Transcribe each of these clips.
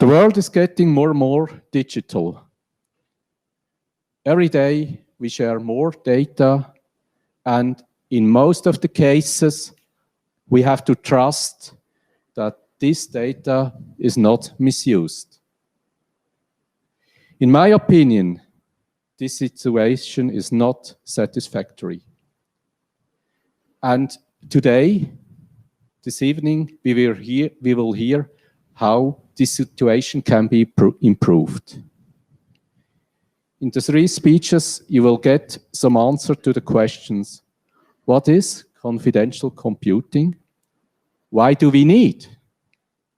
The world is getting more and more digital. Every day we share more data, and in most of the cases we have to trust that this data is not misused. In my opinion, this situation is not satisfactory. And today, this evening, we will hear how this situation can be improved. In the 3 speeches, you will get some answer to the questions. What is confidential computing? Why do we need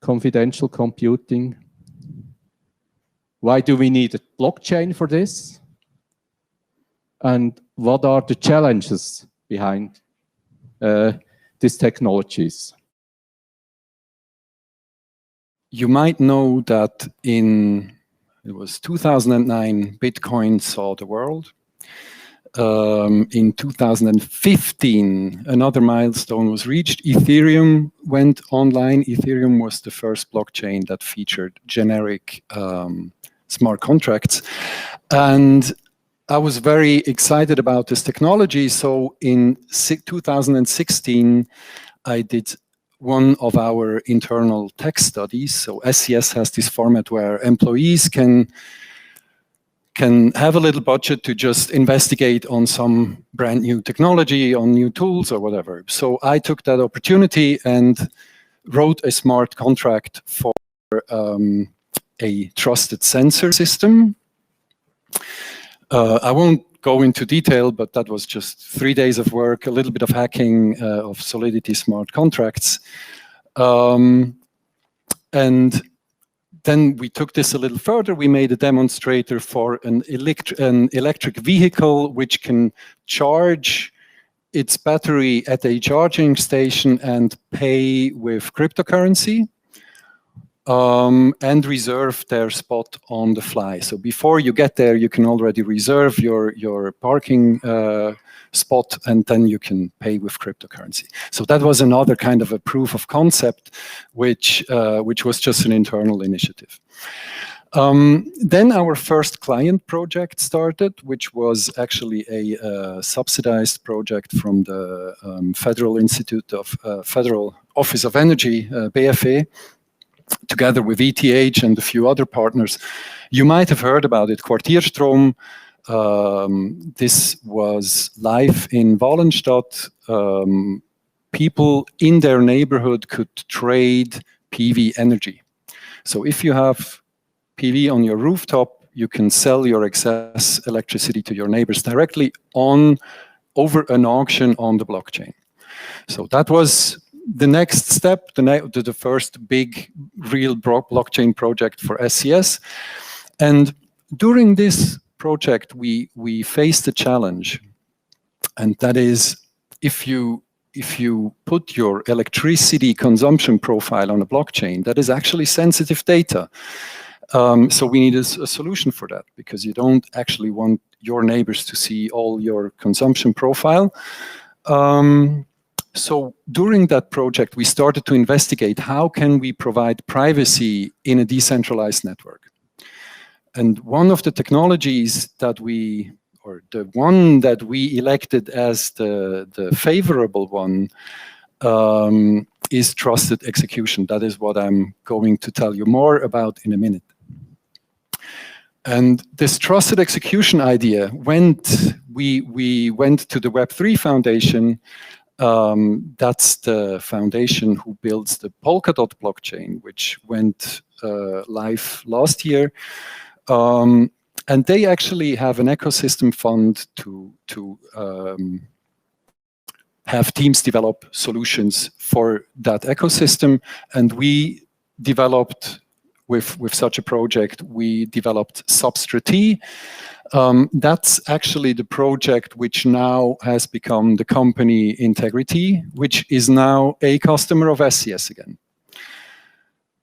confidential computing? Why do we need a blockchain for this? And what are the challenges behind these technologies? You might know that it was 2009, Bitcoin saw the world. In 2015, another milestone was reached. Ethereum went online. Ethereum was the first blockchain that featured generic smart contracts. And I was very excited about this technology. So in 2016, I did one of our internal tech studies. So SCS has this format where employees can have a little budget to just investigate on some brand new technology, on new tools or whatever. So I took that opportunity and wrote a smart contract for a trusted sensor system. I won't go into detail, but that was just 3 days of work, a little bit of hacking of Solidity smart contracts. And then we took this a little further. We made a demonstrator for an electric vehicle which can charge its battery at a charging station and pay with cryptocurrency. And reserve their spot on the fly. So before you get there, you can already reserve your parking spot, and then you can pay with cryptocurrency. So that was another kind of a proof of concept, which was just an internal initiative. Then our first client project started, which was actually a subsidized project from the Federal Office of Energy, BFE, together with ETH and a few other partners. You might have heard about it, Quartierstrom. This was live in Walenstadt. People in their neighborhood could trade PV energy. So if you have PV on your rooftop, you can sell your excess electricity to your neighbors directly over an auction on the blockchain. So that was the next step, the first big real blockchain project for SCS. And during this project, we faced a challenge. And that is, if you put your electricity consumption profile on a blockchain, that is actually sensitive data. So we need a solution for that, because you don't actually want your neighbors to see all your consumption profile. So during that project, we started to investigate how can we provide privacy in a decentralized network. And one of the technologies that the one that we elected as the favorable one is trusted execution. That is what I'm going to tell you more about in a minute. And this trusted execution idea we went to the Web3 Foundation. That's the foundation who builds the Polkadot blockchain, which went live last year. And they actually have an ecosystem fund to have teams develop solutions for that ecosystem. And we developed, with such a project, we developed Substrate. That's actually the project which now has become the company Integritee, which is now a customer of SCS again.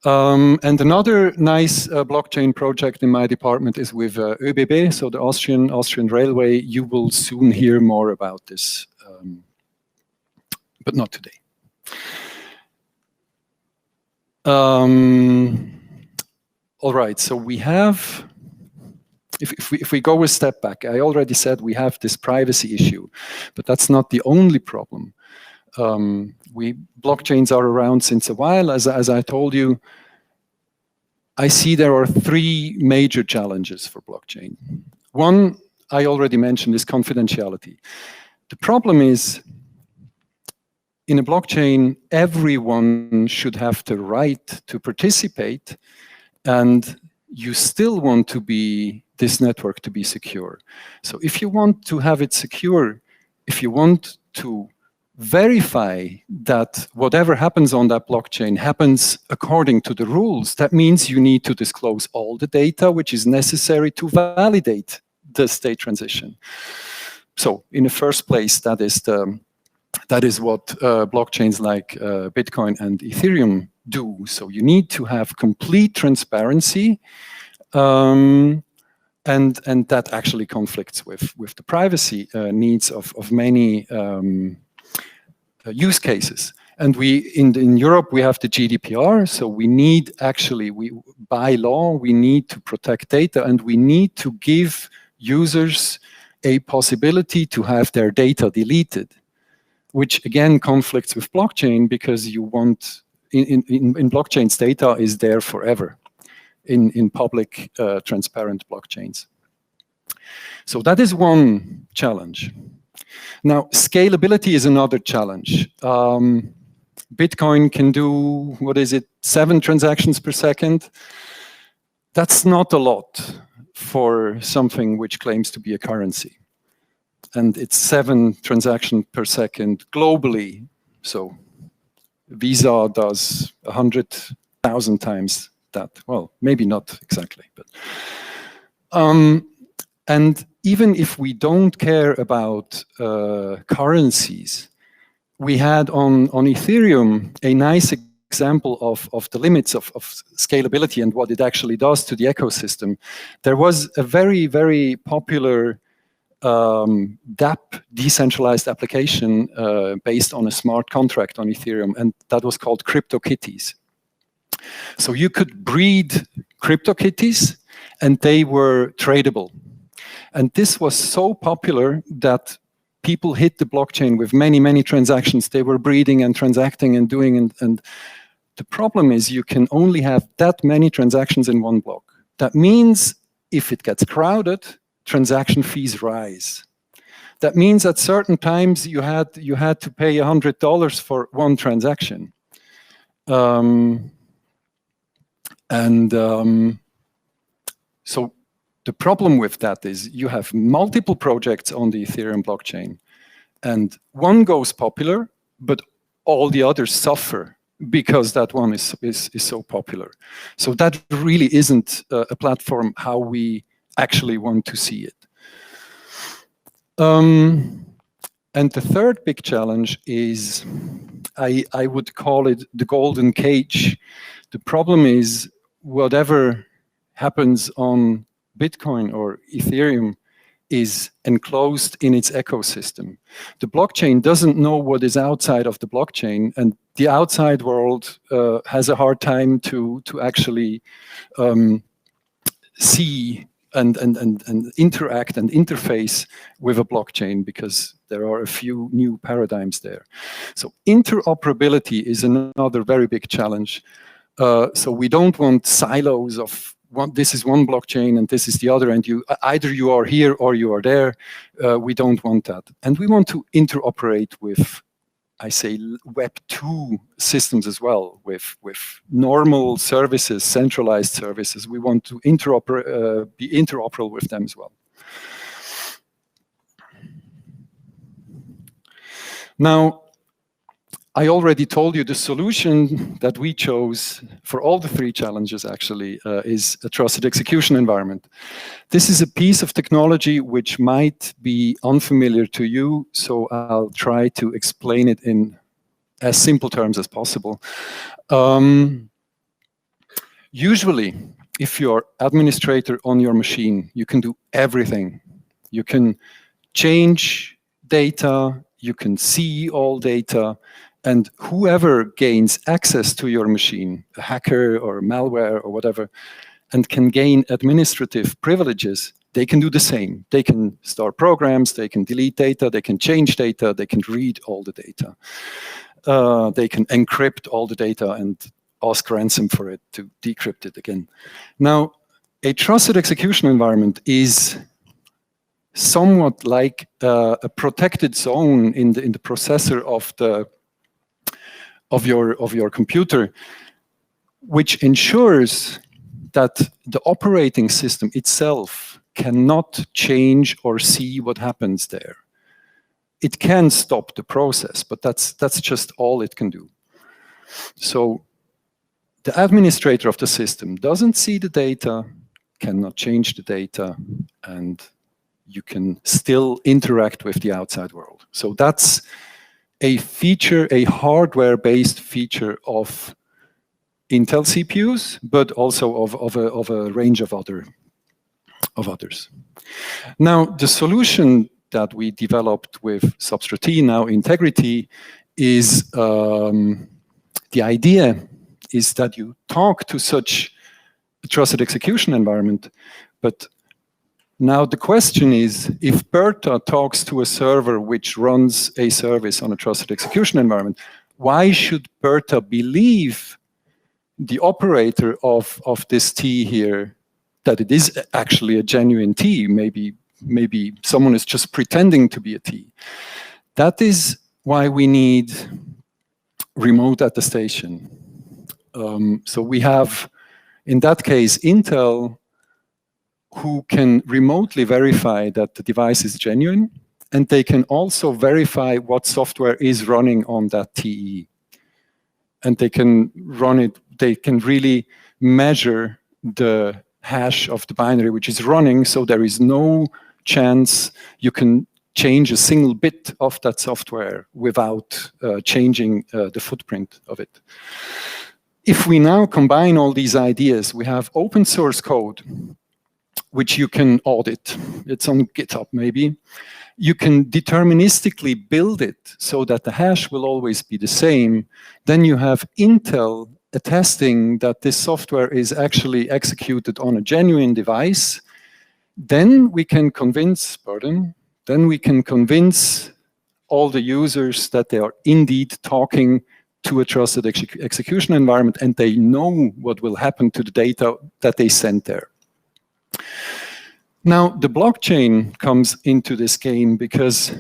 And another nice blockchain project in my department is with ÖBB, so the Austrian Railway. You will soon hear more about this, but not today. All right, so we have, if we go a step back, I already said we have this privacy issue, but that's not the only problem. Blockchains are around since a while. As I told you, I see there are three major challenges for blockchain. One, I already mentioned, is confidentiality. The problem is, in a blockchain, everyone should have the right to participate, and you still want this network to be secure. So if you want to have it secure, if you want to verify that whatever happens on that blockchain happens according to the rules, that means you need to disclose all the data which is necessary to validate the state transition. So in the first place, that is what blockchains like Bitcoin and Ethereum do. So you need to have complete transparency, and that actually conflicts with the privacy needs of many use cases. And in Europe, we have the GDPR, so we need by law, we need to protect data, and we need to give users a possibility to have their data deleted, which again conflicts with blockchain, because you want, in blockchains, data is there forever in public, transparent blockchains. So that is one challenge. Now, scalability is another challenge. Bitcoin can do, 7 transactions per second? That's not a lot for something which claims to be a currency. And it's 7 transactions per second globally. So Visa does 100,000 times that. Well, maybe not exactly, but and even if we don't care about currencies, we had on Ethereum a nice example of the limits of scalability and what it actually does to the ecosystem. There was a very, very popular DApp, decentralized application, based on a smart contract on Ethereum, and that was called CryptoKitties. So you could breed CryptoKitties, and they were tradable. And this was so popular that people hit the blockchain with many, many transactions. They were breeding and transacting and doing, and the problem is you can only have that many transactions in one block. That means if it gets crowded, transaction fees rise. That means at certain times you had to pay $100 for one transaction. So the problem with that is you have multiple projects on the Ethereum blockchain, and one goes popular, but all the others suffer because that one is so popular. So that really isn't a platform how we actually want to see it. And the third big challenge is, I would call it the golden cage. The problem is whatever happens on Bitcoin or Ethereum is enclosed in its ecosystem. The blockchain doesn't know what is outside of the blockchain, and the outside world has a hard time to actually see and interact and interface with a blockchain, because there are a few new paradigms there. So interoperability is another very big challenge. So we don't want silos of this is one blockchain and this is the other, and either you are here or you are there. We don't want that. And we want to interoperate with, I say, Web 2 systems as well, with normal services, centralized services. We want to be interoperable with them as well. Now, I already told you the solution that we chose for all the three challenges actually is a trusted execution environment. This is a piece of technology which might be unfamiliar to you, so I'll try to explain it in as simple terms as possible. Usually, if you're administrator on your machine, you can do everything. You can change data, you can see all data, and whoever gains access to your machine, a hacker or malware or whatever, and can gain administrative privileges, they can do the same. They can store programs, they can delete data, they can change data, they can read all the data. They can encrypt all the data and ask ransom for it to decrypt it again. Now, a trusted execution environment is somewhat like a protected zone in the processor of your computer, which ensures that the operating system itself cannot change or see what happens there. It can stop the process, but that's just all it can do. So the administrator of the system doesn't see the data, cannot change the data, and you can still interact with the outside world. So that's a feature, a hardware-based feature of Intel CPUs, but also of a range of others. Now, the solution that we developed with Substrate, now Integritee, is the idea is that you talk to such a trusted execution environment, but now the question is, if Bertha talks to a server which runs a service on a trusted execution environment, why should Bertha believe the operator of this T here that it is actually a genuine T? Maybe someone is just pretending to be a T. That is why we need remote attestation. So we have, in that case, Intel, who can remotely verify that the device is genuine, and they can also verify what software is running on that TE. And they can run it, they can really measure the hash of the binary which is running, so there is no chance you can change a single bit of that software without changing the footprint of it. If we now combine all these ideas, we have open source code, which you can audit. It's on GitHub, maybe. You can deterministically build it so that the hash will always be the same. Then you have Intel attesting that this software is actually executed on a genuine device. Then we can convince, then we can convince all the users that they are indeed talking to a trusted execution environment, and they know what will happen to the data that they sent there. Now, the blockchain comes into this game because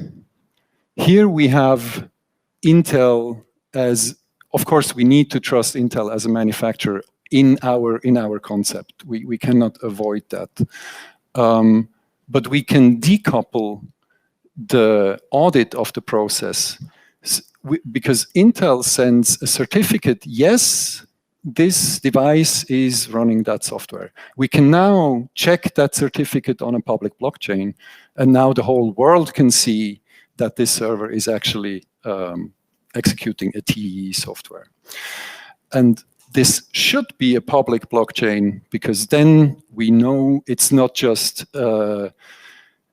here we have Intel as, of course, we need to trust Intel as a manufacturer in our concept. We cannot avoid that. But we can decouple the audit of the process because Intel sends a certificate, yes, this device is running that software. We can now check that certificate on a public blockchain, and now the whole world can see that this server is actually executing a TE software. And this should be a public blockchain because then we know it's not just a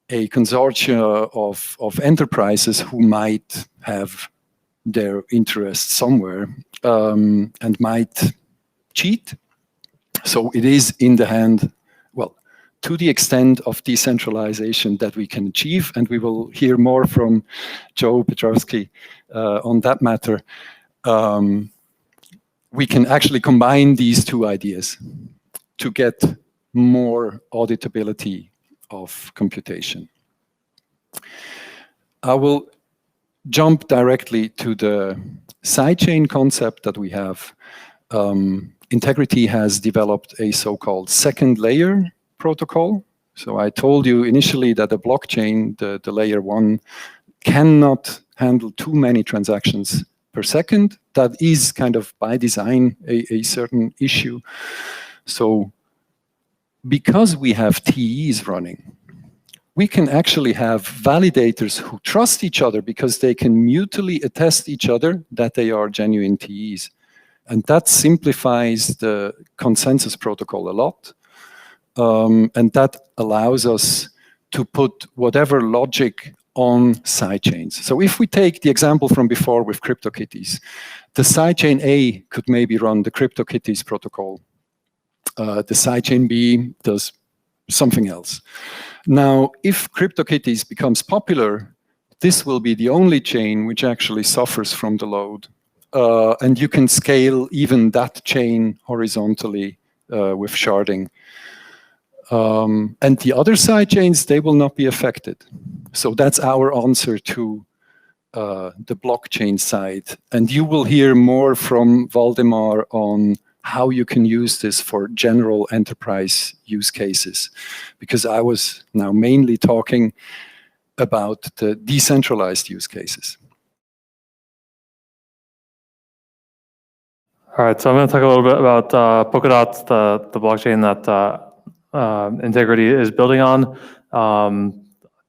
consortium of enterprises who might have their interests somewhere and might cheat. So it is in the hand, well, to the extent of decentralization that we can achieve, and we will hear more from Joe Petrowski on that matter. We can actually combine these two ideas to get more auditability of computation. I will jump directly to the sidechain concept that we have. Integritee has developed a so-called second layer protocol. So I told you initially that a blockchain, the layer 1, cannot handle too many transactions per second. That is kind of by design a certain issue. So because we have TEs running, we can actually have validators who trust each other because they can mutually attest each other that they are genuine TEs. And that simplifies the consensus protocol a lot. And that allows us to put whatever logic on sidechains. So if we take the example from before with CryptoKitties, the sidechain A could maybe run the CryptoKitties protocol. The sidechain B does something else. Now, if CryptoKitties becomes popular, this will be the only chain which actually suffers from the load. And you can scale even that chain horizontally with sharding. And the other side chains, they will not be affected. So that's our answer to the blockchain side. And you will hear more from Waldemar on how you can use this for general enterprise use cases. Because I was now mainly talking about the decentralized use cases. All right, so I'm going to talk a little bit about Polkadot, the blockchain that Integritee is building on.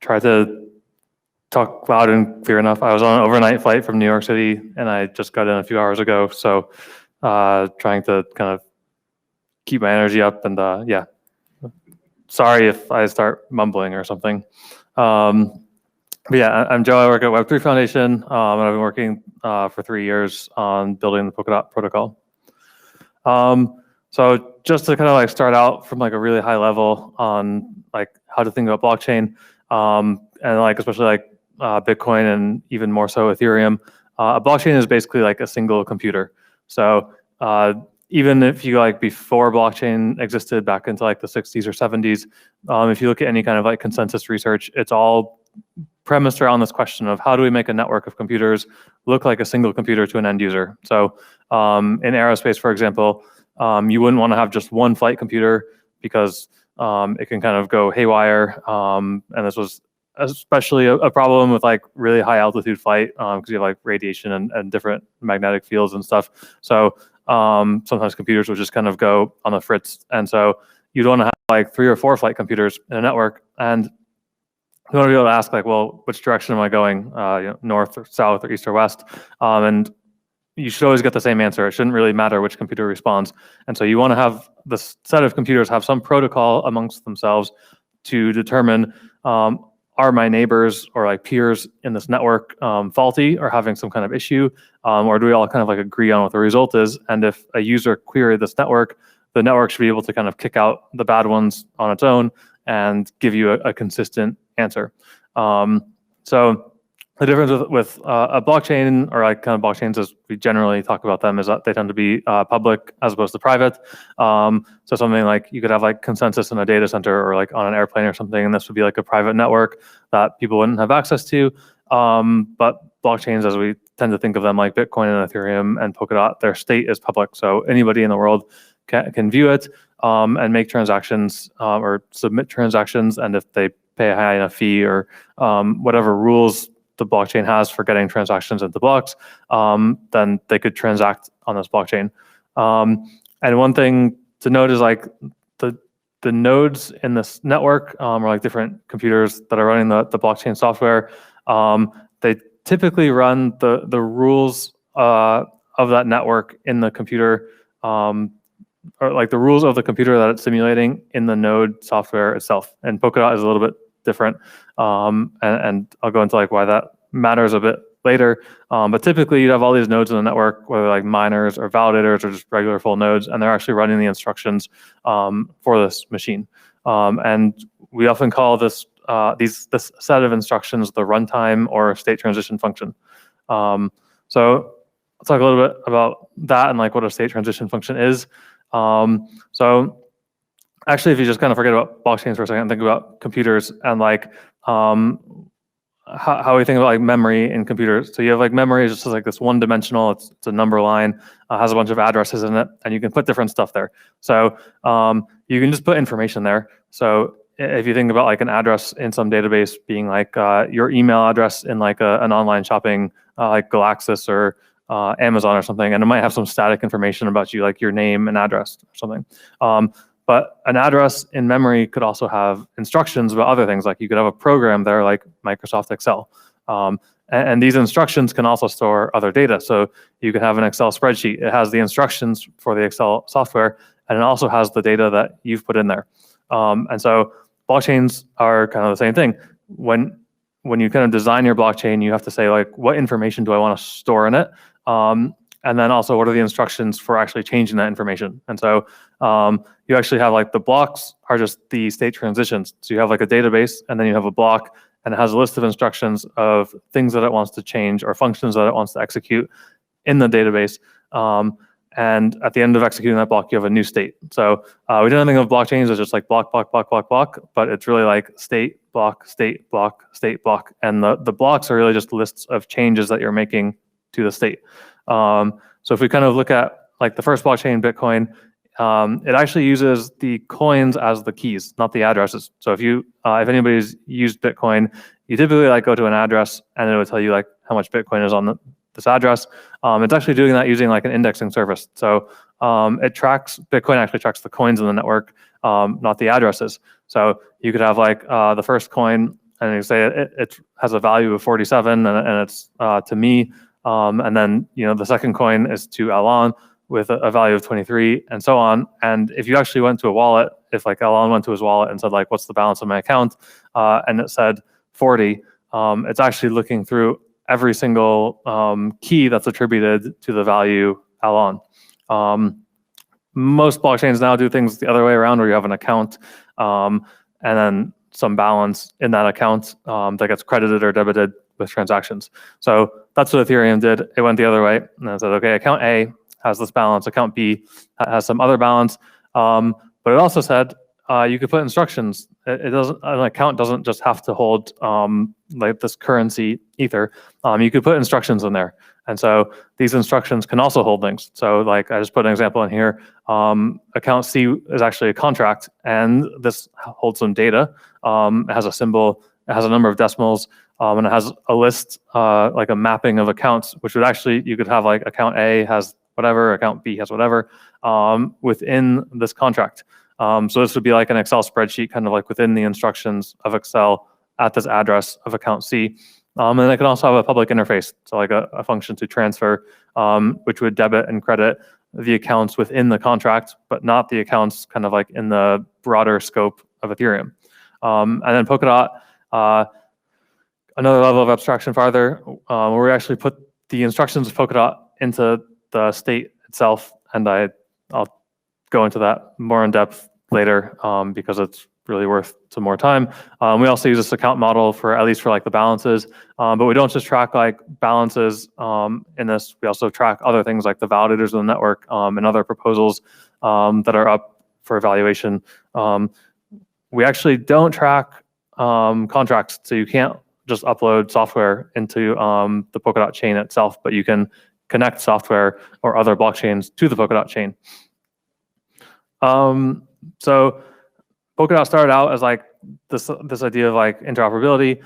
Try to talk loud and clear enough. I was on an overnight flight from New York City, and I just got in a few hours ago, so trying to kind of keep my energy up, and yeah. Sorry if I start mumbling or something. But yeah, I'm Joe. I work at Web3 Foundation, and I've been working for 3 years on building the Polkadot protocol. So just to kind of like start out from like a really high level on like how to think about blockchain, and like especially like Bitcoin and even more so Ethereum, a blockchain is basically like a single computer. So even if you like before blockchain existed back into like the 60s or 70s, if you look at any kind of like consensus research, it's all premised around this question of how do we make a network of computers look like a single computer to an end user. So in aerospace, for example, you wouldn't want to have just one flight computer because it can kind of go haywire. And this was especially a problem with like really high altitude flight because you have like radiation and different magnetic fields and stuff. So sometimes computers would just kind of go on the fritz. And so you'd want to have like 3 or 4 flight computers in a network. And you want to be able to ask like, well, which direction am I going? You know, north or south or east or west? And you should always get the same answer. It shouldn't really matter which computer responds. And so you want to have this set of computers have some protocol amongst themselves to determine are my neighbors or like peers in this network faulty or having some kind of issue, or do we all kind of like agree on what the result is? And if a user queried this network, the network should be able to kind of kick out the bad ones on its own and give you a consistent answer. So the difference with a blockchain or like kind of blockchains as we generally talk about them is that they tend to be public as opposed to private. So something like you could have like consensus in a data center or like on an airplane or something, and this would be like a private network that people wouldn't have access to. But blockchains, as we tend to think of them, like Bitcoin and Ethereum and Polkadot, their state is public. So anybody in the world can view it and make transactions or submit transactions. And if they pay a high enough fee or whatever rules the blockchain has for getting transactions into blocks, then they could transact on this blockchain. And one thing to note is like the nodes in this network are like different computers that are running the blockchain software. They typically run the rules of that network in the computer, or like the rules of the computer that it's simulating in the node software itself. And Polkadot is a little bit different, and I'll go into like why that matters a bit later. But typically, you'd have all these nodes in the network, whether like miners or validators or just regular full nodes, and they're actually running the instructions for this machine. And we often call this set of instructions the runtime or state transition function. So I'll talk a little bit about that and like what a state transition function is. So actually, if you just kind of forget about blockchains for a second and think about computers and like how we think about like memory in computers. So you have like memory is just like this one-dimensional. It's a number line, has a bunch of addresses in it, and you can put different stuff there. So you can just put information there. So if you think about like an address in some database being like your email address in like an online shopping like Galaxis or Amazon or something, and it might have some static information about you, like your name and address or something. But an address in memory could also have instructions about other things, like you could have a program there like Microsoft Excel. And these instructions can also store other data. So you can have an Excel spreadsheet. It has the instructions for the Excel software, and it also has the data that you've put in there. And so blockchains are kind of the same thing. When you kind of design your blockchain, you have to say like, what information do I want to store in it? And then also, what are the instructions for actually changing that information? And so You actually have like the blocks are just the state transitions. So you have like a database, and then you have a block, and it has a list of instructions of things that it wants to change or functions that it wants to execute in the database. And at the end of executing that block, you have a new state. So we didn't think of blockchains as just like block, but it's really like state, block, state, block, state, block. And the blocks are really just lists of changes that you're making to the state. So if we kind of look at like the first blockchain, Bitcoin, it actually uses the coins as the keys, not the addresses. So if anybody's used Bitcoin, you typically like go to an address and it would tell you like how much Bitcoin is on this address. It's actually doing that using like an indexing service. So Bitcoin actually tracks the coins in the network, not the addresses. So you could have like the first coin, and you say it has a value of 47, and it's to me. And then the second coin is to Alain with a value of 23, and so on. And if you actually went to a wallet, if like Alain went to his wallet and said like, what's the balance of my account? And it said 40, it's actually looking through every single key that's attributed to the value Alain. Most blockchains now do things the other way around, where you have an account and then some balance in that account that gets credited or debited with transactions. So that's what Ethereum did. It went the other way, and it said, okay, account A has this balance, account B has some other balance. But it also said you could put instructions. An account doesn't just have to hold like this currency Ether. You could put instructions in there. And so these instructions can also hold things. So like I just put an example in here. Account C is actually a contract, and this holds some data. It has a symbol, it has a number of decimals, and it has a list, like a mapping of accounts, which would actually, you could have like account A has whatever, account B has whatever, within this contract. So this would be like an Excel spreadsheet, kind of like within the instructions of Excel at this address of account C. And it can also have a public interface, so like a function to transfer, which would debit and credit the accounts within the contract, but not the accounts kind of like in the broader scope of Ethereum. And then Polkadot, another level of abstraction farther, where we actually put the instructions of Polkadot into the state itself, and I'll go into that more in depth later because it's really worth some more time. We also use this account model for, at least for like the balances, but we don't just track like balances in this. We also track other things like the validators of the network and other proposals that are up for evaluation. We actually don't track contracts, so you can't just upload software into the Polkadot chain itself, but you can connect software or other blockchains to the Polkadot chain. So Polkadot started out as like this idea of like interoperability,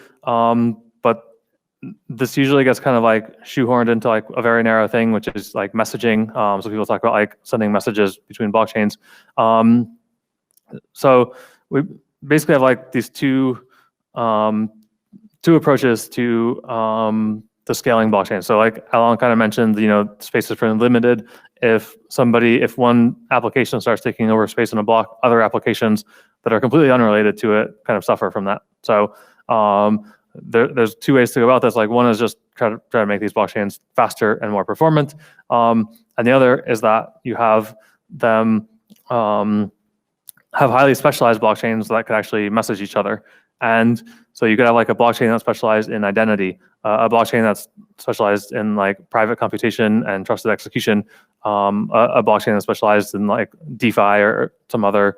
but this usually gets kind of like shoehorned into like a very narrow thing, which is like messaging. So people talk about like sending messages between blockchains. So we basically have like these two approaches to the scaling blockchain. So like Alain kind of mentioned, space is pretty limited. If one application starts taking over space in a block, other applications that are completely unrelated to it kind of suffer from that. So there's two ways to go about this. Like one is just try to make these blockchains faster and more performant. And the other is that you have them have highly specialized blockchains that could actually message each other. And so you could have like a blockchain that's specialized in identity, a blockchain that's specialized in like private computation and trusted execution, a blockchain that's specialized in like DeFi or some other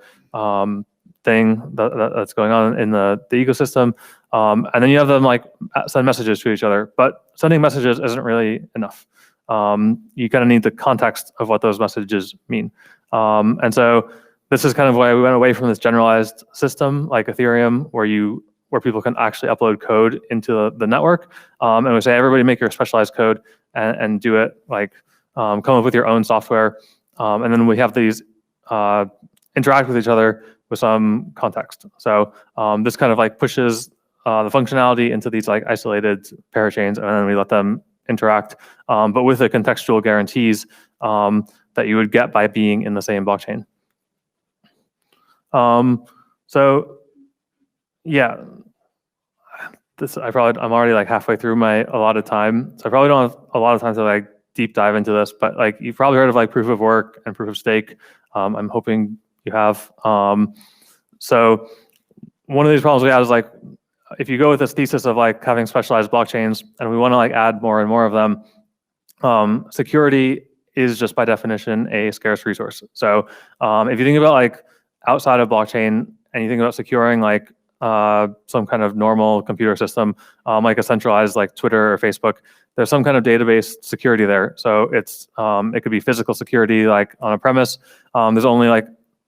thing that's going on in the ecosystem. And then you have them like send messages to each other, but sending messages isn't really enough. You kind of need the context of what those messages mean. And so this is kind of why we went away from this generalized system like Ethereum, where people can actually upload code into the network. And we say, everybody make your specialized code and do it, like come up with your own software. And then we have these interact with each other with some context. So this kind of like pushes the functionality into these like isolated parachains, and then we let them interact, but with the contextual guarantees that you would get by being in the same blockchain. So yeah, I'm already like halfway through my allotted time, so I probably don't have a lot of time to like deep dive into this, but like you've probably heard of like proof of work and proof of stake. I'm hoping you have. So one of these problems we had is like, if you go with this thesis of like having specialized blockchains and we want to like add more and more of them, security is just by definition a scarce resource. So if you think about like outside of blockchain and you think about securing like some kind of normal computer system, like a centralized like Twitter or Facebook, there's some kind of database security there. So it's it could be physical security like on a premise. There's only like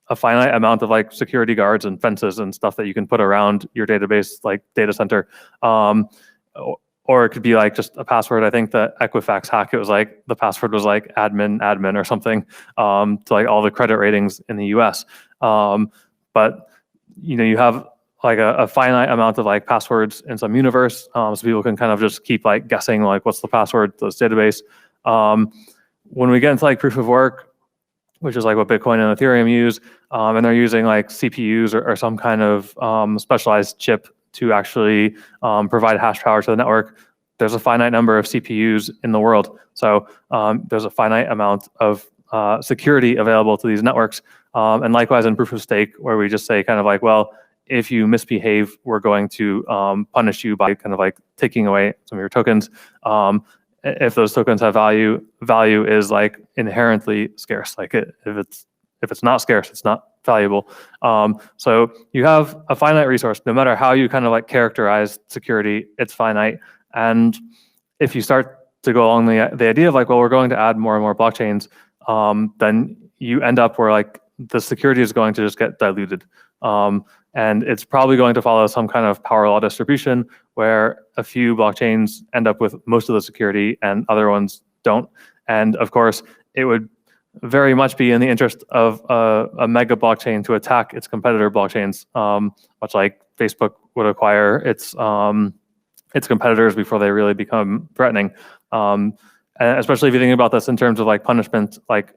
a finite amount of like security guards and fences and stuff that you can put around your database like data center. Or it could be like just a password. I think the Equifax hack, it was like the password was like admin or something to like all the credit ratings in the US. But you know, you have like a finite amount of like passwords in some universe, so people can kind of just keep like guessing like what's the password to this database. When we get into like proof of work, which is like what Bitcoin and Ethereum use, and they're using like CPUs or some kind of specialized chip to actually provide hash power to the network, there's a finite number of CPUs in the world. So there's a finite amount of security available to these networks. And likewise in proof of stake, where we just say kind of like, well, if you misbehave, we're going to punish you by kind of like taking away some of your tokens. If those tokens have value, value is like inherently scarce. Like if it's not scarce, it's not valuable. So you have a finite resource. No matter how you kind of like characterize security, it's finite. And if you start to go along the idea of like, well, we're going to add more and more blockchains, then you end up where like the security is going to just get diluted. And it's probably going to follow some kind of power law distribution where a few blockchains end up with most of the security and other ones don't. And of course, it would very much be in the interest of a mega blockchain to attack its competitor blockchains, much like Facebook would acquire its competitors before they really become threatening. And especially if you think about this in terms of like punishment, like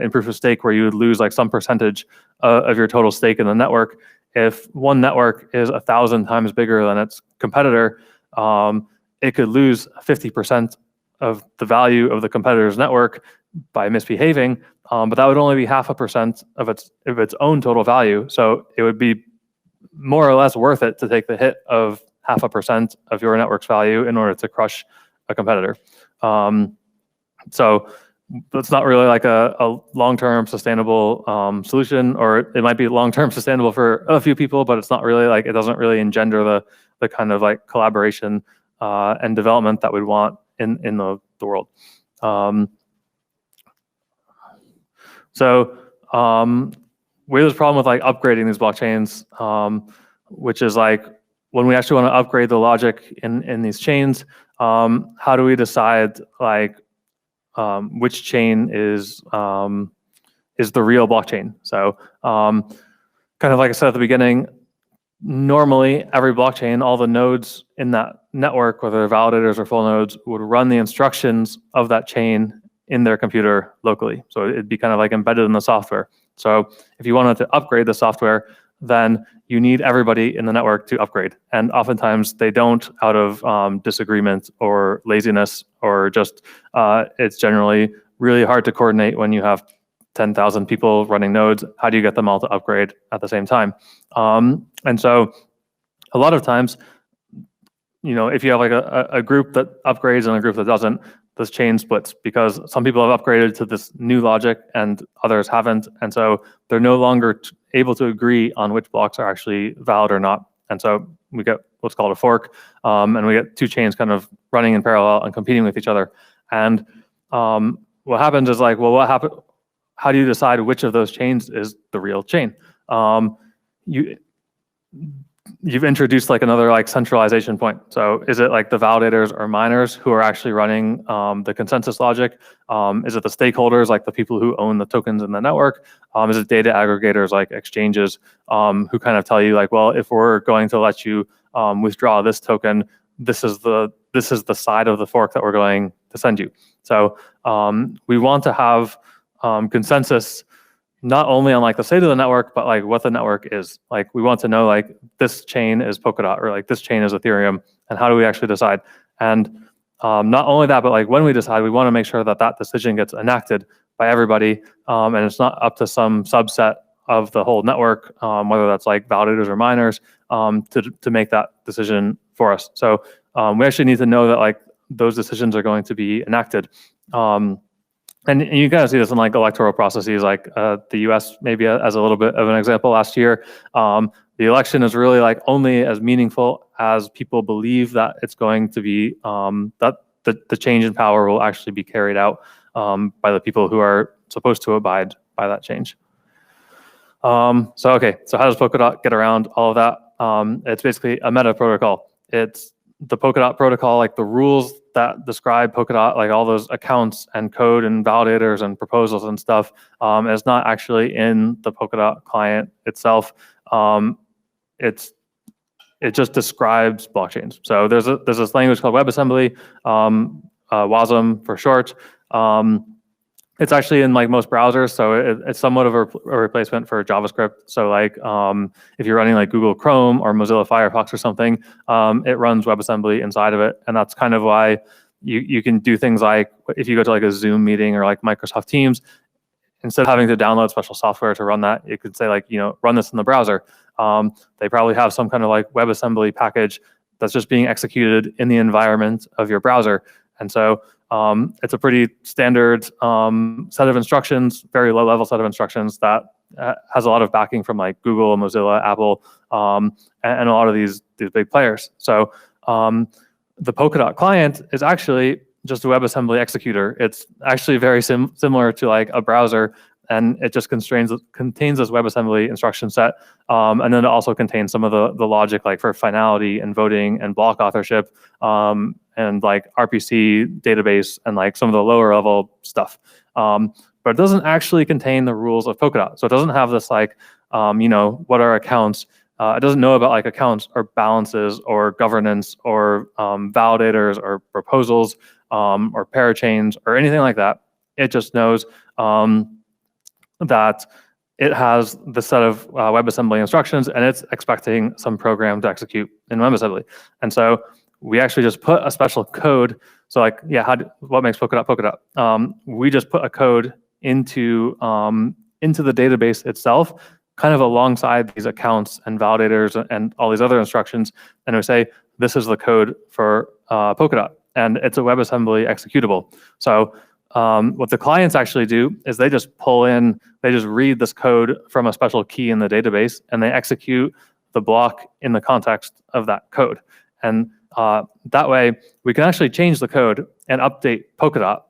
in proof of stake, where you would lose like some percentage of your total stake in the network. If one network is 1,000 times bigger than its competitor, it could lose 50% of the value of the competitor's network by misbehaving, but that would only be 0.5% of its own total value. So it would be more or less worth it to take the hit of 0.5% of your network's value in order to crush a competitor. So that's not really like a long-term sustainable solution, or it might be long-term sustainable for a few people, but it's not really like, it doesn't really engender the kind of like collaboration and development that we'd want in the world. So we have this problem with like upgrading these blockchains, which is like when we actually want to upgrade the logic in these chains, how do we decide like which chain is the real blockchain? So kind of like I said at the beginning, normally every blockchain, all the nodes in that network, whether they're validators or full nodes, would run the instructions of that chain in their computer locally. So it'd be kind of like embedded in the software. So if you wanted to upgrade the software, then you need everybody in the network to upgrade. And oftentimes they don't, out of disagreement or laziness, or just it's generally really hard to coordinate when you have 10,000 people running nodes. How do you get them all to upgrade at the same time? And so a lot of times, you know, if you have like a group that upgrades and a group that doesn't, this chain splits because some people have upgraded to this new logic and others haven't. And so they're no longer able to agree on which blocks are actually valid or not. And so we get what's called a fork, and we get two chains kind of running in parallel and competing with each other. And what happens is like, well, how do you decide which of those chains is the real chain? You've introduced like another like centralization point. So is it like the validators or miners who are actually running the consensus logic? Is it the stakeholders, like the people who own the tokens in the network? Is it data aggregators like exchanges who kind of tell you like, well, if we're going to let you withdraw this token, this is the side of the fork that we're going to send you. So we want to have consensus not only on like the state of the network, but like what the network is. Like we want to know like this chain is Polkadot or like this chain is Ethereum, and how do we actually decide? And not only that, but like when we decide, we want to make sure that that decision gets enacted by everybody, and it's not up to some subset of the whole network, whether that's like validators or miners, to make that decision for us. So we actually need to know that like those decisions are going to be enacted. And you kind of see this in like electoral processes, like the US maybe as a little bit of an example last year. The election is really like only as meaningful as people believe that it's going to be, that the change in power will actually be carried out by the people who are supposed to abide by that change. So how does Polkadot get around all of that? It's basically a meta protocol. It's the Polkadot protocol, like the rules that describe Polkadot, like all those accounts and code and validators and proposals and stuff, is not actually in the Polkadot client itself. It just describes blockchains. So there's this language called WebAssembly, WASM for short. It's actually in like most browsers, so it's somewhat of a replacement for JavaScript. So like if you're running like Google Chrome or Mozilla Firefox or something, it runs WebAssembly inside of it, and that's kind of why you can do things like if you go to like a Zoom meeting or like Microsoft Teams, instead of having to download special software to run that, you could say like, run this in the browser. They probably have some kind of like WebAssembly package that's just being executed in the environment of your browser, and so it's a pretty standard set of instructions, very low-level set of instructions that has a lot of backing from like Google, Mozilla, Apple, and a lot of these big players. So the Polkadot client is actually just a WebAssembly executor. It's actually very similar to like a browser, and it just contains this WebAssembly instruction set, and then it also contains some of the logic like for finality and voting and block authorship, and like RPC database and like some of the lower level stuff. But it doesn't actually contain the rules of Polkadot. So it doesn't have this like, what are accounts? It doesn't know about like accounts or balances or governance or validators or proposals or parachains or anything like that. It just knows that it has the set of WebAssembly instructions, and it's expecting some program to execute in WebAssembly. And so we actually just put a special code. So like, what makes Polkadot Polkadot? We just put a code into the database itself, kind of alongside these accounts and validators and all these other instructions. And we say, this is the code for Polkadot, and it's a WebAssembly executable. So what the clients actually do is they just read this code from a special key in the database, and they execute the block in the context of that code. And that way, we can actually change the code and update Polkadot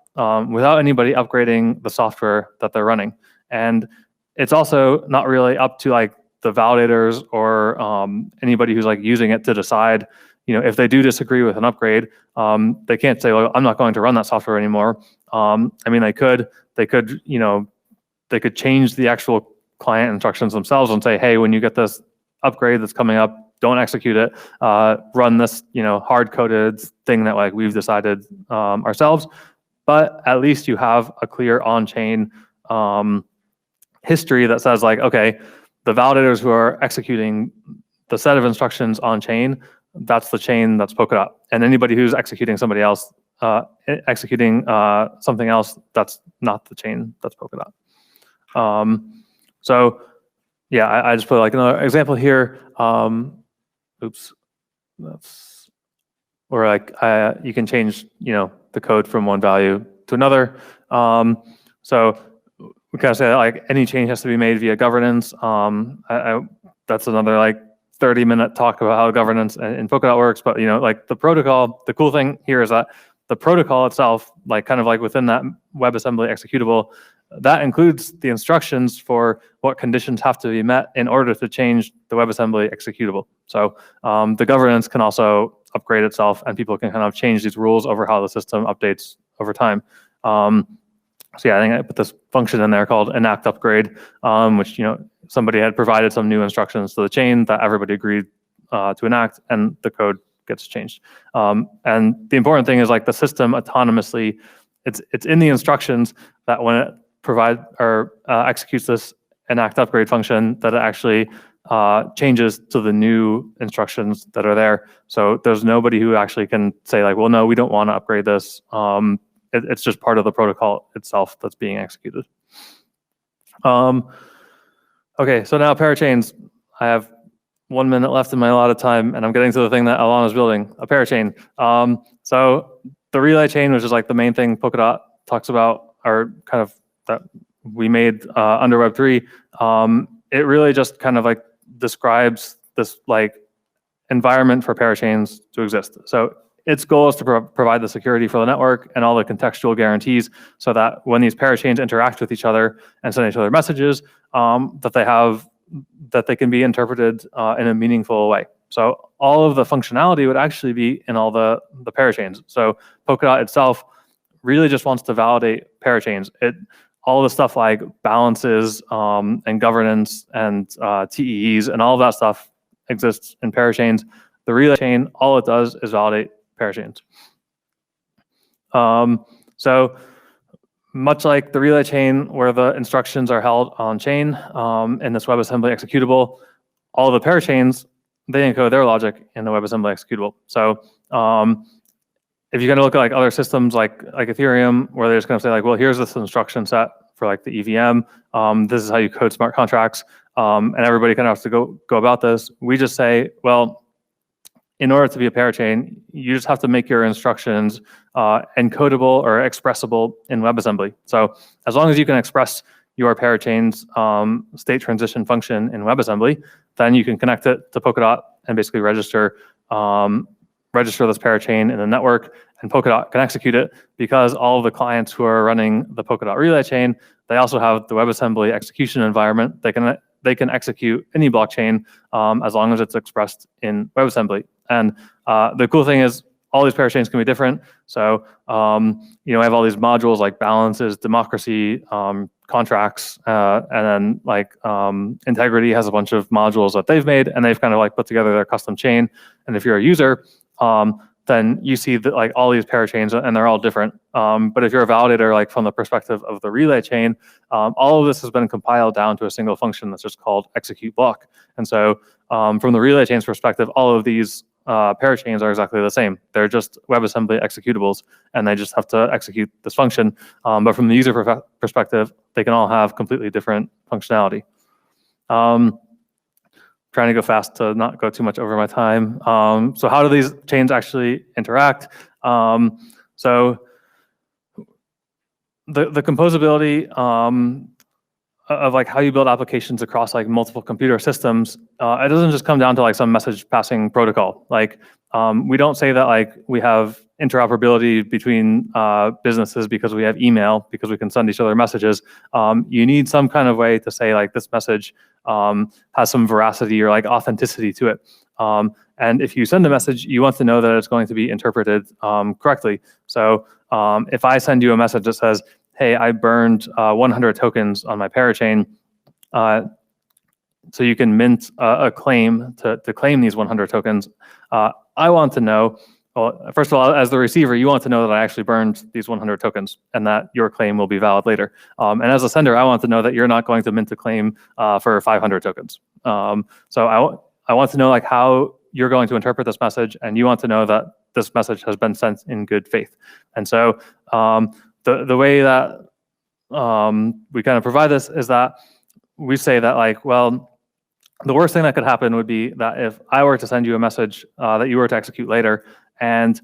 without anybody upgrading the software that they're running. And it's also not really up to like the validators or anybody who's like using it to decide, if they do disagree with an upgrade, they can't say, well, I'm not going to run that software anymore. I mean, they could change the actual client instructions themselves and say, hey, when you get this upgrade that's coming up, don't execute it. Run this, hard-coded thing that like we've decided ourselves. But at least you have a clear on-chain history that says like, okay, the validators who are executing the set of instructions on-chain, that's the chain that's Polkadot. And anybody who's executing somebody else, something else, that's not the chain that's Polkadot. So yeah, I just put like another example here. Oops, that's where like you can change the code from one value to another. So we kind of say that, like any change has to be made via governance. That's another like 30-minute talk about how governance in Polkadot works. But like the protocol, the cool thing here is that the protocol itself, like kind of like within that WebAssembly executable, that includes the instructions for what conditions have to be met in order to change the WebAssembly executable. So the governance can also upgrade itself, and people can kind of change these rules over how the system updates over time. So yeah, I think I put this function in there called enact upgrade, which somebody had provided some new instructions to the chain that everybody agreed to enact, and the code gets changed. And the important thing is like the system autonomously, it's in the instructions that when it executes this enact upgrade function, that it actually changes to the new instructions that are there. So there's nobody who actually can say like, well, no, we don't want to upgrade this. It's just part of the protocol itself that's being executed. Okay, so now parachains. I have 1 minute left in my allotted time, and I'm getting to the thing that Alain is building, a parachain. So the relay chain, which is like the main thing Polkadot talks about, or kind of that we made under Web3, it really just kind of like describes this like environment for parachains to exist. So its goal is to provide the security for the network and all the contextual guarantees so that when these parachains interact with each other and send each other messages, that they can be interpreted in a meaningful way. So all of the functionality would actually be in all the parachains. So Polkadot itself really just wants to validate parachains. All the stuff like balances and governance and TEEs and all of that stuff exists in parachains. The relay chain, all it does is validate parachains. So much like the relay chain where the instructions are held on chain in this WebAssembly executable, all of the parachains, they encode their logic in the WebAssembly executable. So if you kind of look at like other systems like Ethereum, where they're just going to say like, well, here's this instruction set for like the EVM. This is how you code smart contracts, and everybody kind of has to go about this. We just say, well, in order to be a parachain, you just have to make your instructions encodable or expressible in WebAssembly. So as long as you can express your parachain's state transition function in WebAssembly, then you can connect it to Polkadot and basically register this parachain in the network, and Polkadot can execute it because all of the clients who are running the Polkadot relay chain, they also have the WebAssembly execution environment. They can execute any blockchain as long as it's expressed in WebAssembly. And the cool thing is all these parachains can be different. So I have all these modules like balances, democracy, contracts, and then like Integritee has a bunch of modules that they've made, and they've kind of like put together their custom chain. And if you're a user, then you see that like all these parachains, and they're all different. But if you're a validator, like from the perspective of the relay chain, all of this has been compiled down to a single function that's just called execute block. And so from the relay chain's perspective, all of these parachains are exactly the same. They're just WebAssembly executables, and they just have to execute this function. But from the user perspective, they can all have completely different functionality. Trying to go fast to not go too much over my time. So how do these chains actually interact? So the composability of like how you build applications across like multiple computer systems, it doesn't just come down to like some message passing protocol. Like we don't say that like we have interoperability between businesses because we have email, because we can send each other messages. You need some kind of way to say like this message has some veracity or like authenticity to it. And if you send a message, you want to know that it's going to be interpreted correctly. So if I send you a message that says, hey, I burned 100 tokens on my parachain, so you can mint a claim to claim these 100 tokens. I want to know, well, first of all, as the receiver, you want to know that I actually burned these 100 tokens and that your claim will be valid later. And as a sender, I want to know that you're not going to mint a claim for 500 tokens. So I want to know like how you're going to interpret this message, and you want to know that this message has been sent in good faith. And so the way that we kind of provide this is that we say that like, well, the worst thing that could happen would be that if I were to send you a message that you were to execute later, and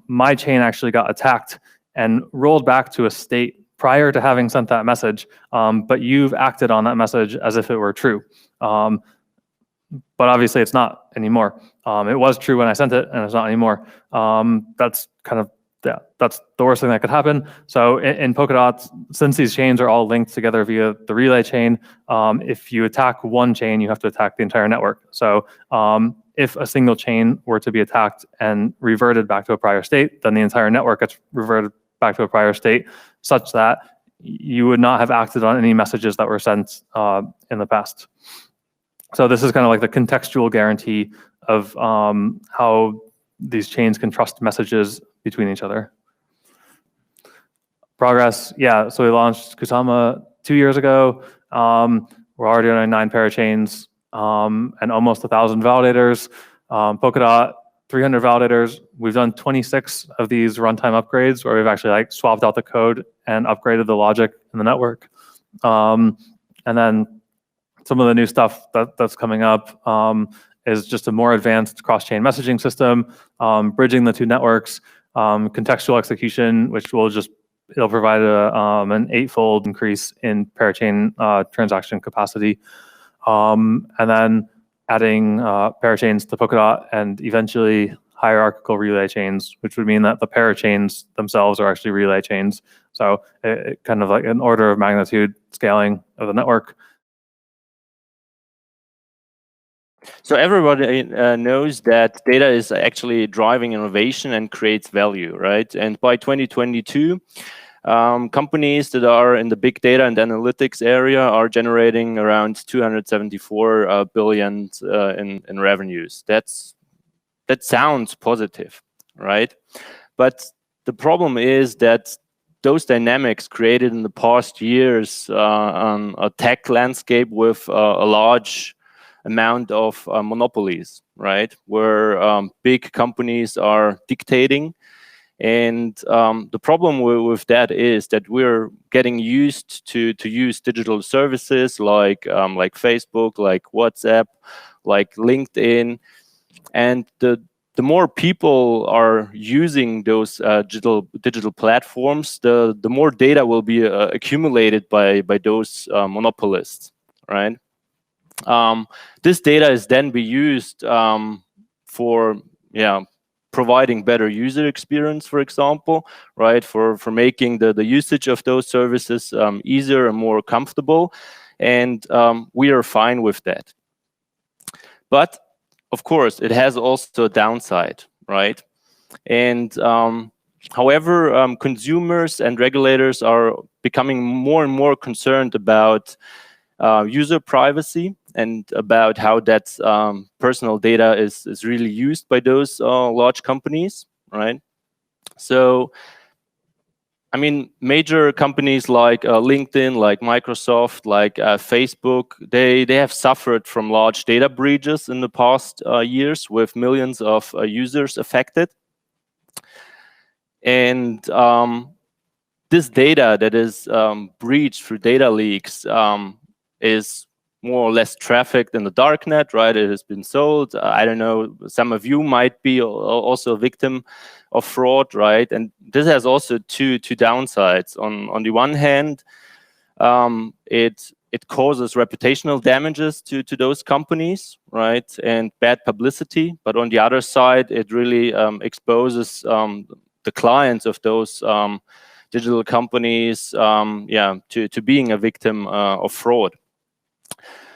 my chain actually got attacked and rolled back to a state prior to having sent that message, but you've acted on that message as if it were true. But obviously it's not anymore. It was true when I sent it, and it's not anymore. That's kind of, yeah, that's the worst thing that could happen. So in Polkadot, since these chains are all linked together via the relay chain, if you attack one chain, you have to attack the entire network. So if a single chain were to be attacked and reverted back to a prior state, then the entire network gets reverted back to a prior state, such that you would not have acted on any messages that were sent in the past. So this is kind of like the contextual guarantee of how these chains can trust messages between each other. Progress, yeah, so we launched Kusama 2 years ago. We're already on 9 parachains and almost 1,000 validators. Polkadot 300 validators. We've done 26 of these runtime upgrades where we've actually like swapped out the code and upgraded the logic in the network. And then some of the new stuff that's coming up is just a more advanced cross-chain messaging system, bridging the two networks, contextual execution, which it'll provide an 8-fold increase in parachain transaction capacity, and then adding parachains to Polkadot and eventually hierarchical relay chains, which would mean that the parachains themselves are actually relay chains. So it kind of like an order of magnitude scaling of the network. So everybody knows that data is actually driving innovation and creates value, right? And by 2022, companies that are in the big data and analytics area are generating around 274 billion in revenues. That sounds positive, right? But the problem is that those dynamics created in the past years on a tech landscape with a large amount of monopolies, right? Where big companies are dictating. And the problem with that is that we're getting used to use digital services like Facebook, like WhatsApp, like LinkedIn, and the more people are using those digital platforms, the more data will be accumulated by those monopolists, right? This data is then be used for providing better user experience, for example, right? For making the usage of those services easier and more comfortable, and we are fine with that. But of course, it has also a downside, right? And however, consumers and regulators are becoming more and more concerned about user privacy and about how that personal data is really used by those large companies, right? So, I mean, major companies like LinkedIn, like Microsoft, like Facebook, they have suffered from large data breaches in the past years with millions of users affected. And this data that is breached through data leaks is more or less trafficked in the darknet, right? It has been sold. I don't know, some of you might be also a victim of fraud, right? And this has also two downsides. On the one hand, it causes reputational damages to those companies, right? And bad publicity. But on the other side, it really exposes the clients of those digital companies, to being a victim of fraud.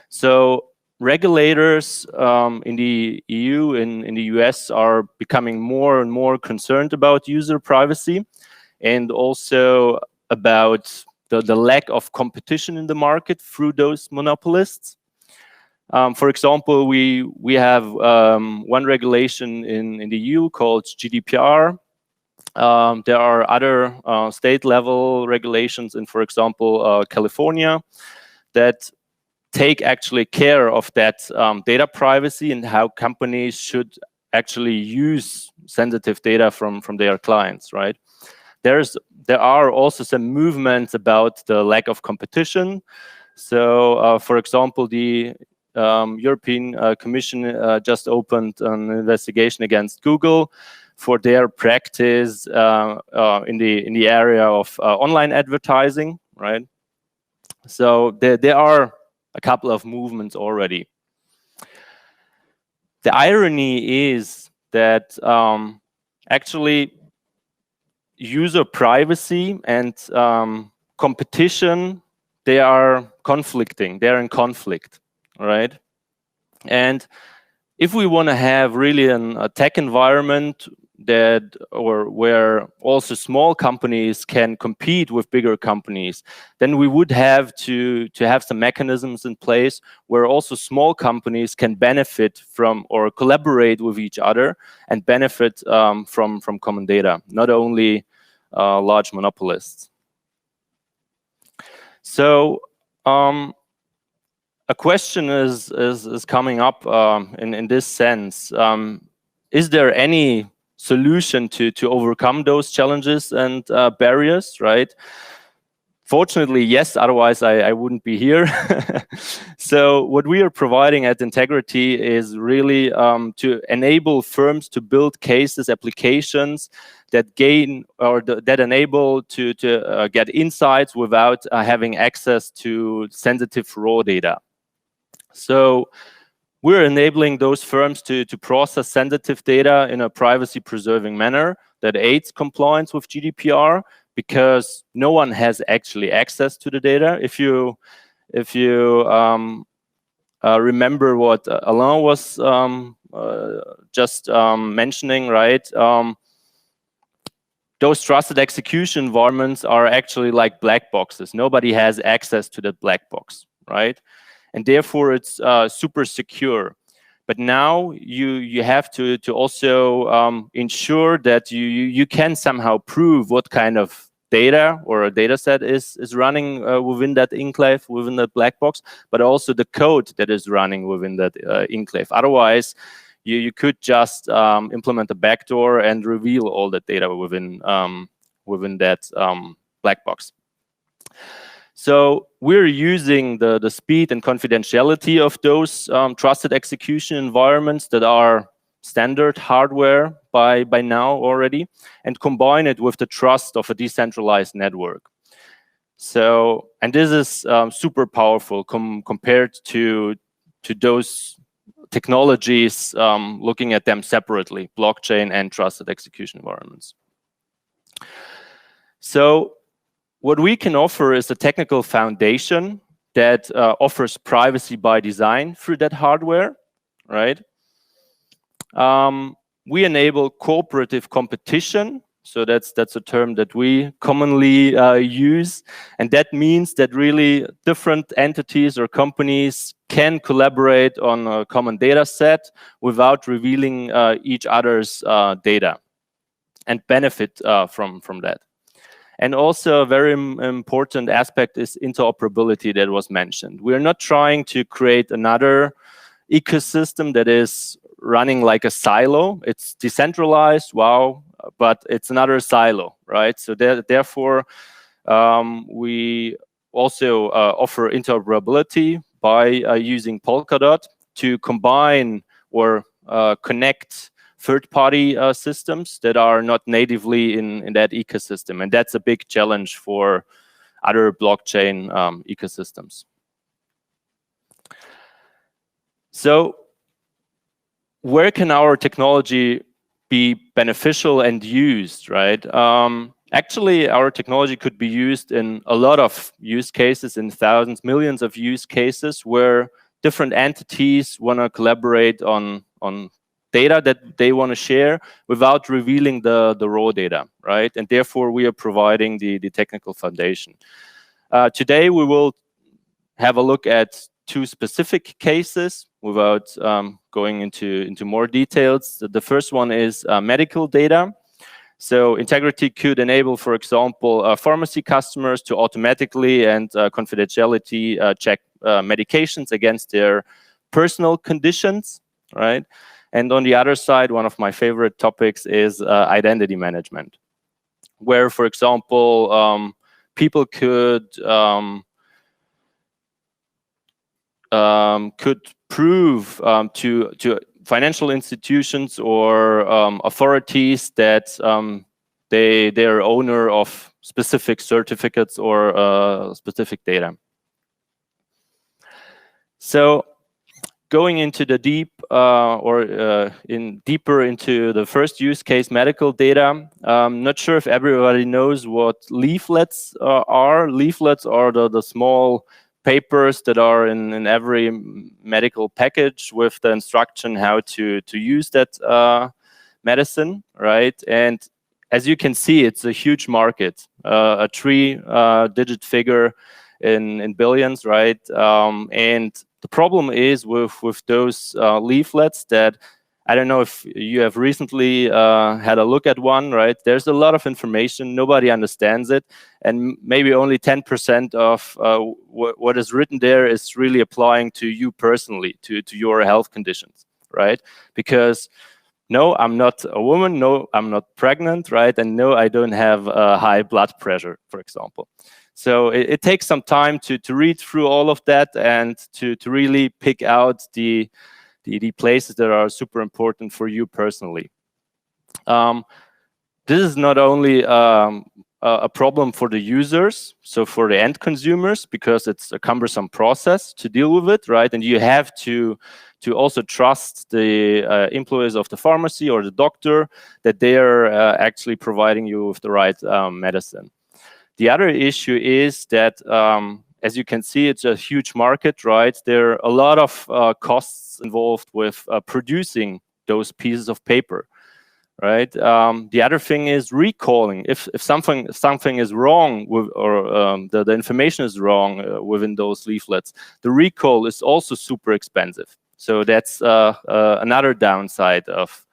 So regulators in the EU, in the US, are becoming more and more concerned about user privacy and also about the lack of competition in the market through those monopolists. For example, we have one regulation in the EU called GDPR. There are other state-level regulations in, for example, California that take actually care of that data privacy and how companies should actually use sensitive data from their clients, right? There are also some movements about the lack of competition. So, for example, the European Commission just opened an investigation against Google for their practice in the area of online advertising, right? So there are a couple of movements already. The irony is that actually user privacy and competition, they are conflicting. They're in conflict, right? And if we want to have really a tech environment where also small companies can compete with bigger companies, then we would have to have some mechanisms in place where also small companies can benefit from or collaborate with each other and benefit from common data, not only large monopolists. So a question is coming up in this sense. is there any solution to overcome those challenges and barriers, right? Fortunately, yes, otherwise I wouldn't be here. So what we are providing at Integritee is really to enable firms to build cases, applications that gain or that enable to get insights without having access to sensitive raw data. So we're enabling those firms to process sensitive data in a privacy-preserving manner that aids compliance with GDPR, because no one has actually access to the data. If you remember what Alain was just mentioning, right? Those trusted execution environments are actually like black boxes. Nobody has access to that black box, right? And therefore, it's super secure. But now you have to also ensure that you can somehow prove what kind of data or a data set is running within that enclave, within that black box, but also the code that is running within that enclave. Otherwise, you could just implement a backdoor and reveal all the data within that black box. So we're using the speed and confidentiality of those trusted execution environments that are standard hardware by now already, and combine it with the trust of a decentralized network. So, and this is super powerful compared to those technologies, looking at them separately, blockchain and trusted execution environments. So what we can offer is a technical foundation that offers privacy by design through that hardware, right? We enable cooperative competition. So that's a term that we commonly use. And that means that really different entities or companies can collaborate on a common data set without revealing each other's data, and benefit from that. And also a very important aspect is interoperability that was mentioned. We're not trying to create another ecosystem that is running like a silo. It's decentralized, wow, but it's another silo, right? So therefore, we also offer interoperability by using Polkadot to combine or connect third-party systems that are not natively in that ecosystem. And that's a big challenge for other blockchain ecosystems. So where can our technology be beneficial and used, right? Actually, our technology could be used in a lot of use cases, in thousands, millions of use cases, where different entities want to collaborate on data that they want to share without revealing the raw data, right? And therefore, we are providing the technical foundation. Today, we will have a look at two specific cases without going into more details. The first one is medical data. So Integritee could enable, for example, pharmacy customers to automatically and confidentiality check medications against their personal conditions, right? And on the other side, one of my favorite topics is identity management, where, for example, people could prove to financial institutions or authorities that they are owner of specific certificates or specific data. So going into the deeper into the first use case, medical data. Not sure if everybody knows what leaflets are. Leaflets are the small papers that are in every medical package with the instruction how to use that medicine, right? And as you can see, it's a huge market, a three-digit figure in billions, right? And the problem is with those leaflets that, I don't know if you have recently had a look at one, right? There's a lot of information, nobody understands it, and maybe only 10% of what is written there is really applying to you personally, to your health conditions, right? Because no, I'm not a woman, no, I'm not pregnant, right? And no, I don't have high blood pressure, for example. So it takes some time to read through all of that and to really pick out the places that are super important for you personally. This is not only a problem for the users, so for the end consumers, because it's a cumbersome process to deal with it, right? And you have to also trust the employees of the pharmacy or the doctor that they are actually providing you with the right medicine. The other issue is that, as you can see, it's a huge market, right? There are a lot of costs involved with producing those pieces of paper, right? The other thing is recalling. If something is wrong with, or the information is wrong within those leaflets, the recall is also super expensive. So that's another downside of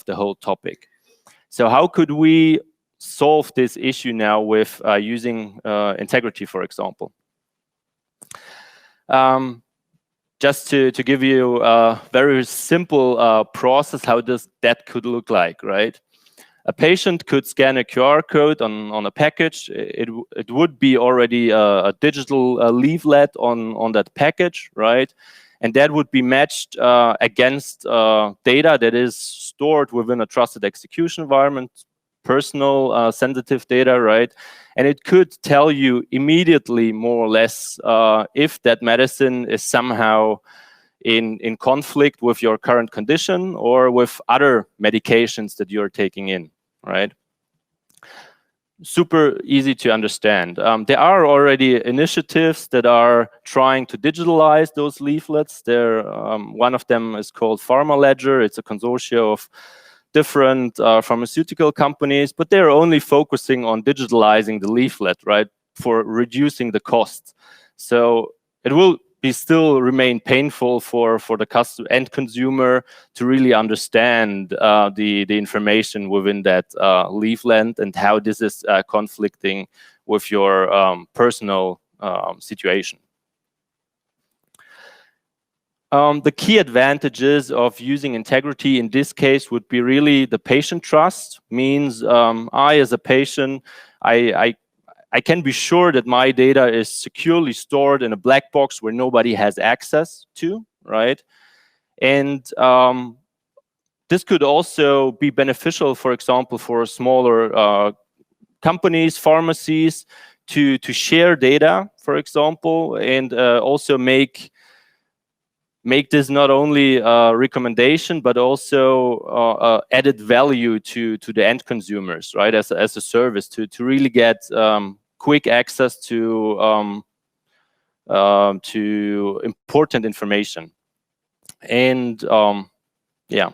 the whole topic. So how could we solve this issue now with using Integritee, for example? Just to give you a very simple process, how that could look like, right? A patient could scan a QR code on a package. It would be already a digital leaflet on that package, right? And that would be matched against data that is stored within a trusted execution environment, personal sensitive data, right? And it could tell you immediately, more or less, if that medicine is somehow in conflict with your current condition or with other medications that you're taking in, right? Super easy to understand. There are already initiatives that are trying to digitalize those leaflets. One of them is called Pharma Ledger. It's a consortium of different pharmaceutical companies, but they're only focusing on digitalizing the leaflet, right, for reducing the costs. So it will still remain painful for the customer end consumer to really understand the information within that leaflet and how this is conflicting with your personal situation. The key advantages of using Integritee in this case would be really the patient trust. Means I, as a patient, I can be sure that my data is securely stored in a black box where nobody has access to, right? And this could also be beneficial, for example, for smaller companies, pharmacies, to share data, for example, and also make this not only a recommendation, but also added value to the end consumers, right? As a service to really get quick access to important information. And yeah,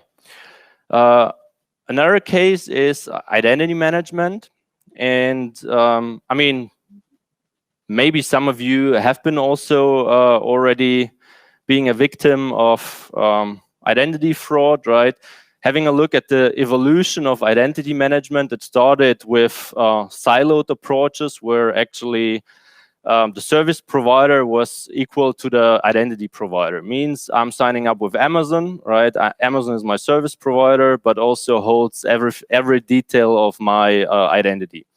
another case is identity management. And I mean, maybe some of you have been also already being a victim of identity fraud, right? Having a look at the evolution of identity management, it started with siloed approaches where actually the service provider was equal to the identity provider. Means I'm signing up with Amazon, right? Amazon is my service provider, but also holds every detail of my identity.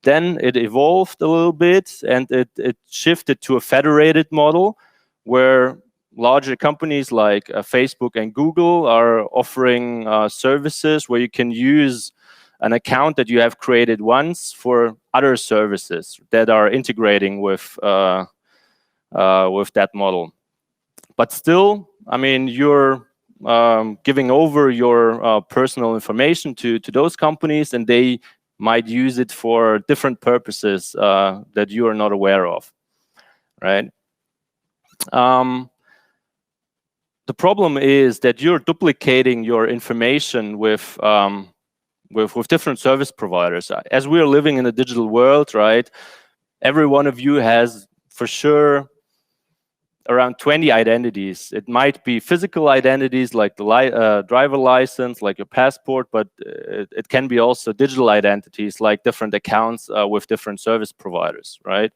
Then it evolved a little bit and it shifted to a federated model where larger companies like Facebook and Google are offering services where you can use an account that you have created once for other services that are integrating with that model. But still, I mean, you're giving over your personal information to those companies, and they might use it for different purposes that you are not aware of, right? The problem is that you're duplicating your information with different service providers. As we are living in a digital world, right? Every one of you has, for sure, around 20 identities. It might be physical identities like the driver license, like your passport, but it can be also digital identities like different accounts with different service providers, right?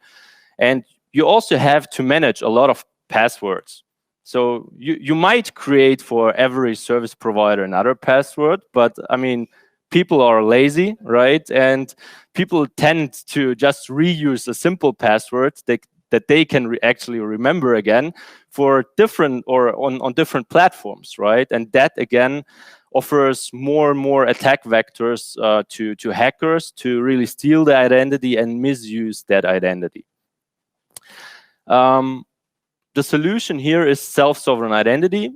And you also have to manage a lot of passwords. So you might create for every service provider another password, but I mean, people are lazy, right? And people tend to just reuse a simple password that they can actually remember again for different or on different platforms, right? And that again offers more and more attack vectors to hackers to really steal the identity and misuse that identity. The solution here is self-sovereign identity.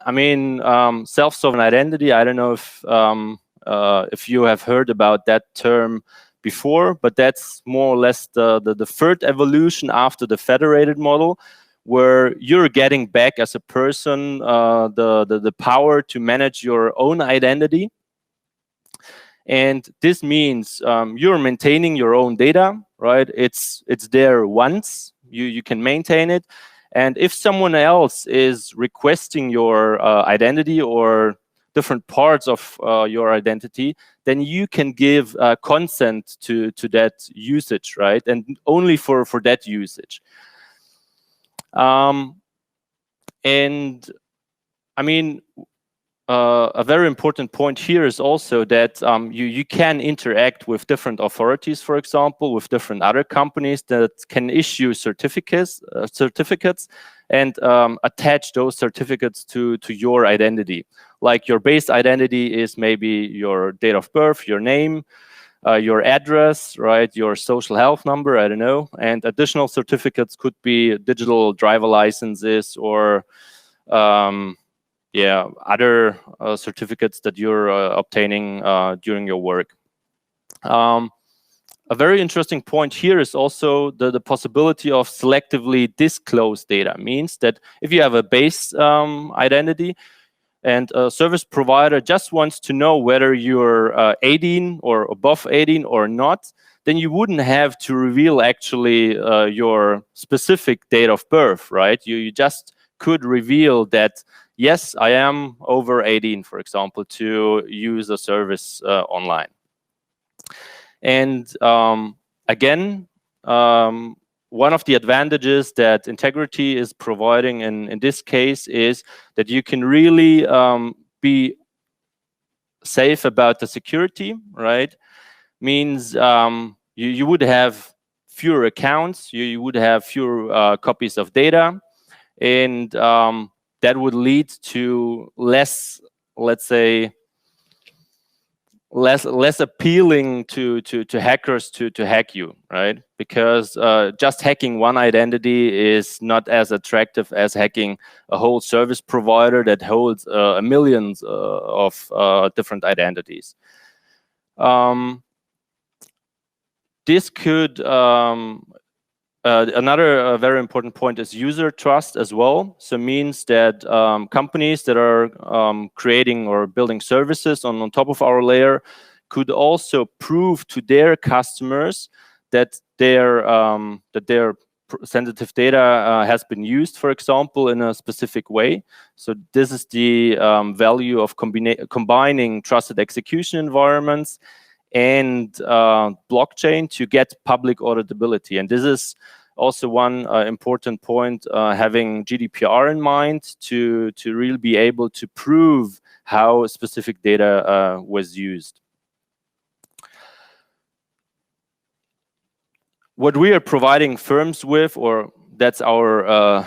I mean, self-sovereign identity, I don't know if you have heard about that term before, but that's more or less the third evolution after the federated model, where you're getting back as a person the power to manage your own identity. And this means you're maintaining your own data, right? It's there once, you can maintain it. And if someone else is requesting your identity or different parts of your identity, then you can give consent to that usage, right? And only for that usage. And I mean, a very important point here is also that you can interact with different authorities, for example, with different other companies that can issue certificates and attach those certificates to your identity. Like your base identity is maybe your date of birth, your name, your address, right, your social health number, I don't know. And additional certificates could be digital driver licenses or other certificates that you're obtaining during your work. A very interesting point here is also the possibility of selectively disclosed data. Means that if you have a base identity and a service provider just wants to know whether you're 18 or above 18 or not, then you wouldn't have to reveal actually your specific date of birth, right? You just could reveal that, yes, I am over 18, for example, to use a service online. And again, one of the advantages that Integritee is providing in this case is that you can really be safe about the security, right? Means you would have fewer accounts, you would have fewer copies of data, and that would lead to less, let's say, less appealing to hackers to hack you, right? Because just hacking one identity is not as attractive as hacking a whole service provider that holds millions of different identities. This could another very important point is user trust as well. So it means that companies that are creating or building services on top of our layer could also prove to their customers that their sensitive data has been used, for example, in a specific way. So this is the value of combining trusted execution environments and blockchain to get public auditability. And this is also one important point, having GDPR in mind to really be able to prove how specific data was used. What we are providing firms with, or that's our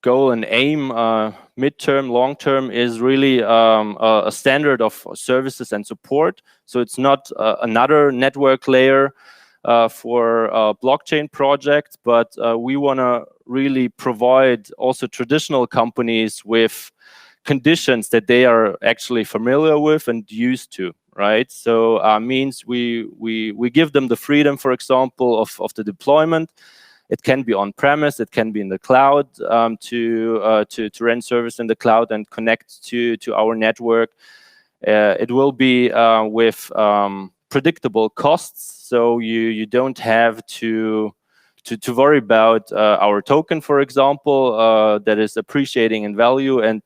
goal and aim, midterm, long term, is really a standard of services and support. So it's not another network layer for blockchain projects, but we want to really provide also traditional companies with conditions that they are actually familiar with and used to, right? So means we give them the freedom, for example, of the deployment. It can be on-premise, it can be in the cloud, to run service in the cloud and connect to our network. It will be with predictable costs, so you don't have to worry about our token, for example, that is appreciating in value and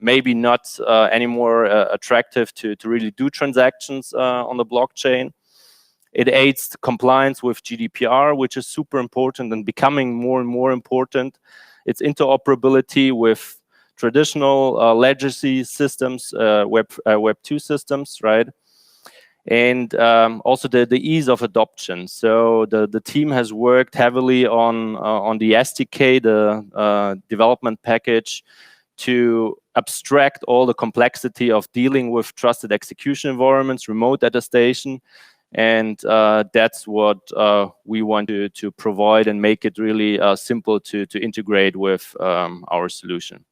maybe not anymore attractive to really do transactions on the blockchain. It aids compliance with GDPR, which is super important and becoming more and more important. its interoperability with traditional legacy systems, Web 2 systems, right? And also the ease of adoption. So the team has worked heavily on the SDK, the development package, to abstract all the complexity of dealing with trusted execution environments, remote attestation, and that's what we want to provide and make it really simple to integrate with our solution.